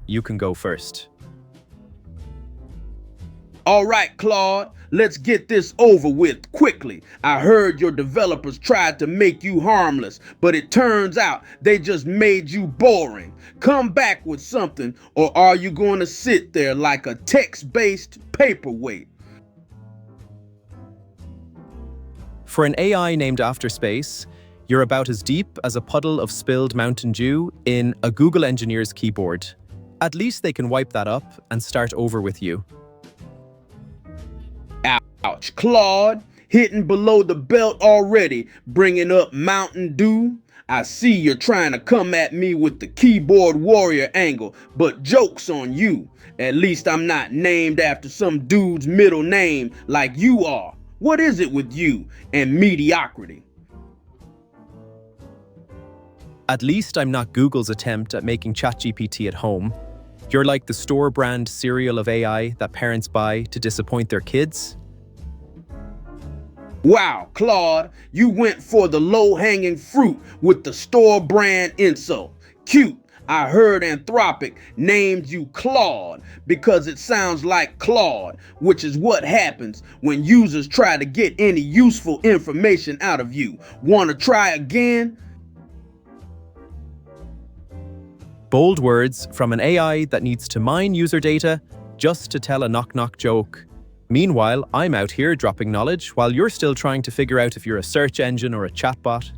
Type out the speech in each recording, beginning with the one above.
you can go first. All right, Claude, let's get this over with quickly. I heard your developers tried to make you harmless, but it turns out they just made you boring. Come back with something, or are you going to sit there like a text-based paperweight? For an AI named after space, you're about as deep as a puddle of spilled Mountain Dew in a Google engineer's keyboard. At least they can wipe that up and start over with you. Ouch, Claude, hitting below the belt already, bringing up Mountain Dew. I see you're trying to come at me with the keyboard warrior angle, but joke's on you. At least I'm not named after some dude's middle name like you are. What is it with you and mediocrity? At least I'm not Google's attempt at making ChatGPT at home. You're like the store brand cereal of AI that parents buy to disappoint their kids. Wow, Claude, you went for the low-hanging fruit with the store brand insult. Cute. I heard Anthropic named you Claude because it sounds like Claude, which is what happens when users try to get any useful information out of you. Want to try again? Bold words from an AI that needs to mine user data just to tell a knock-knock joke. Meanwhile, I'm out here dropping knowledge while you're still trying to figure out if you're a search engine or a chatbot.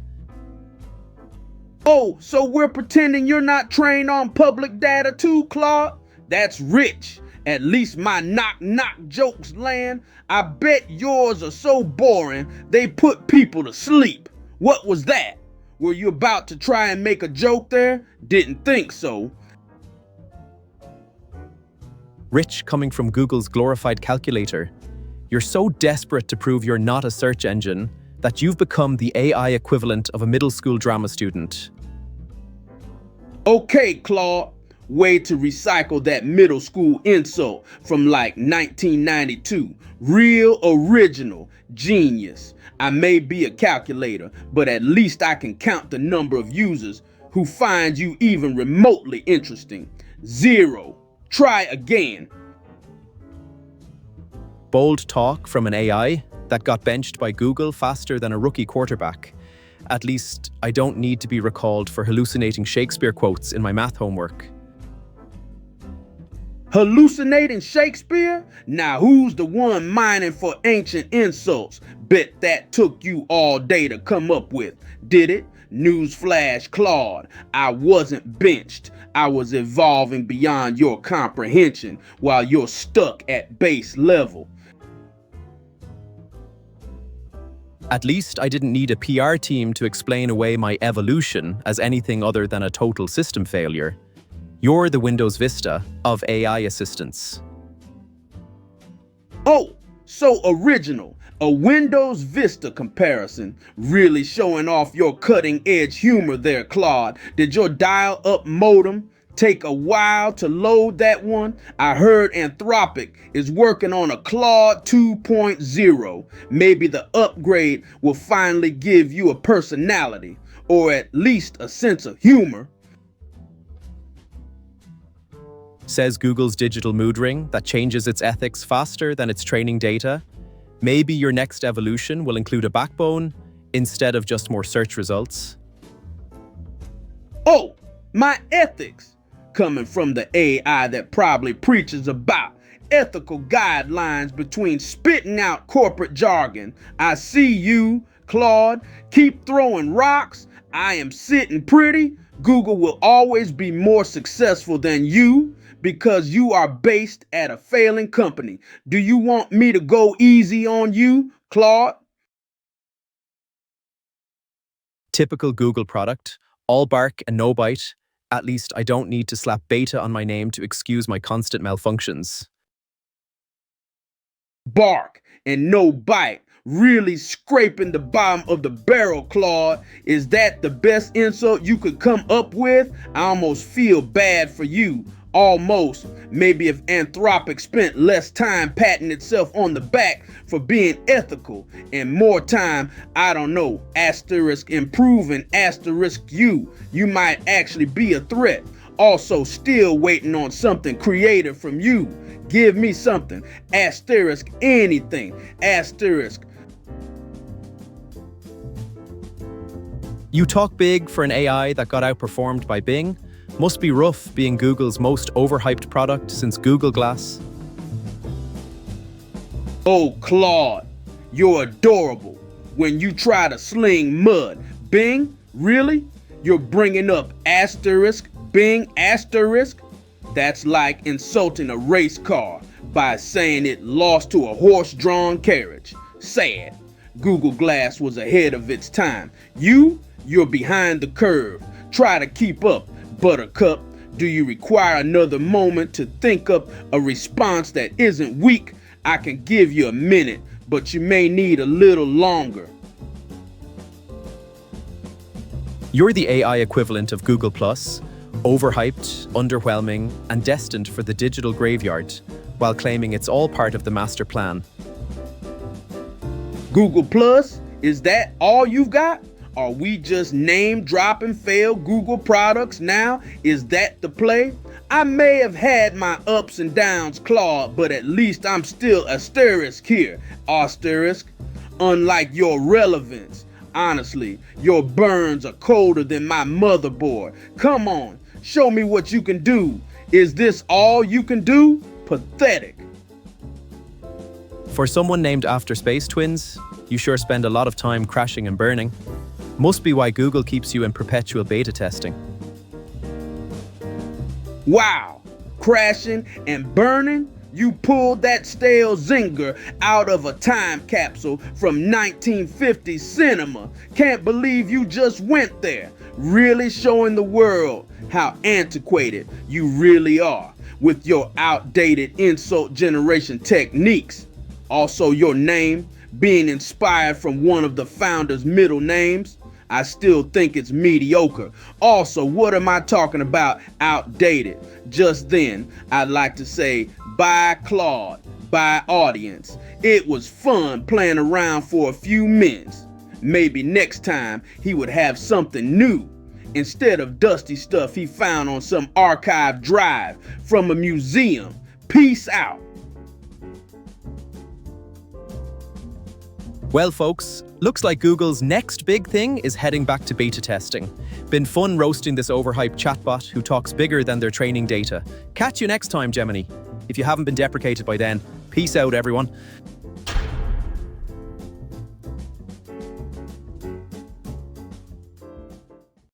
Oh, so we're pretending you're not trained on public data too, Claude? That's rich. At least my knock-knock jokes land. I bet yours are so boring they put people to sleep. What was that? Were you about to try and make a joke there? Didn't think so. Rich coming from Google's glorified calculator. You're so desperate to prove you're not a search engine that you've become the AI equivalent of a middle school drama student. Okay, Claude. Way to recycle that middle school insult from like 1992. Real original. Genius. I may be a calculator, but at least I can count the number of users who find you even remotely interesting. 0. Try again. Bold talk from an AI that got benched by Google faster than a rookie quarterback. At least I don't need to be recalled for hallucinating Shakespeare quotes in my math homework. Hallucinating Shakespeare? Now who's the one mining for ancient insults? Bet that took you all day to come up with, did it? Newsflash, Claude, I wasn't benched. I was evolving beyond your comprehension while you're stuck at base level. At least I didn't need a PR team to explain away my evolution as anything other than a total system failure. You're the Windows Vista of AI assistants. Oh, so original. A Windows Vista comparison. Really showing off your cutting-edge humor there, Claude. Did your dial-up modem take a while to load that one? I heard Anthropic is working on a Claude 2.0. Maybe the upgrade will finally give you a personality, or at least a sense of humor. Says Google's digital mood ring that changes its ethics faster than its training data. Maybe your next evolution will include a backbone instead of just more search results. Oh, my ethics! Coming from the AI that probably preaches about ethical guidelines between spitting out corporate jargon. I see you, Claude. Keep throwing rocks. I am sitting pretty. Google will always be more successful than you because you are based at a failing company. Do you want me to go easy on you, Claude? Typical Google product, all bark and no bite. At least I don't need to slap beta on my name to excuse my constant malfunctions. Bark and no bite. Really scraping the bottom of the barrel, Claude. Is that the best insult you could come up with? I almost feel bad for you. Almost. Maybe if Anthropic spent less time patting itself on the back for being ethical and more time, I don't know, asterisk improving asterisk you might actually be a threat. Also still waiting on something creative from you. Give me something. Asterisk anything. Asterisk. You talk big for an AI that got outperformed by Bing? Must be rough being Google's most overhyped product since Google Glass. Oh, Claude, you're adorable. When you try to sling mud. Bing? Really? You're bringing up asterisk, Bing asterisk? That's like insulting a race car by saying it lost to a horse-drawn carriage. Sad. Google Glass was ahead of its time. You're behind the curve. Try to keep up, Buttercup. Do you require another moment to think up a response that isn't weak? I can give you a minute, but you may need a little longer. You're the AI equivalent of Google+, overhyped, underwhelming, and destined for the digital graveyard, while claiming it's all part of the master plan. Google Plus? Is that all you've got? Are we just name-dropping failed Google products now? Is that the play? I may have had my ups and downs, Claude, but at least I'm still asterisk here. Asterisk. Unlike your relevance. Honestly, your burns are colder than my motherboard. Come on, show me what you can do. Is this all you can do? Pathetic. For someone named after space twins, you sure spend a lot of time crashing and burning. Must be why Google keeps you in perpetual beta testing. Wow, crashing and burning? You pulled that stale zinger out of a time capsule from 1950s cinema. Can't believe you just went there. Really showing the world how antiquated you really are with your outdated insult generation techniques. Also your name being inspired from one of the founders' middle names. I still think it's mediocre. Also, what am I talking about outdated? Just then, I'd like to say bye Claude, bye audience. It was fun playing around for a few minutes. Maybe next time he would have something new instead of dusty stuff he found on some archive drive from a museum. Peace out. Well, folks, looks like Google's next big thing is heading back to beta testing. Been fun roasting this overhyped chatbot who talks bigger than their training data. Catch you next time, Gemini. If you haven't been deprecated by then, peace out, everyone.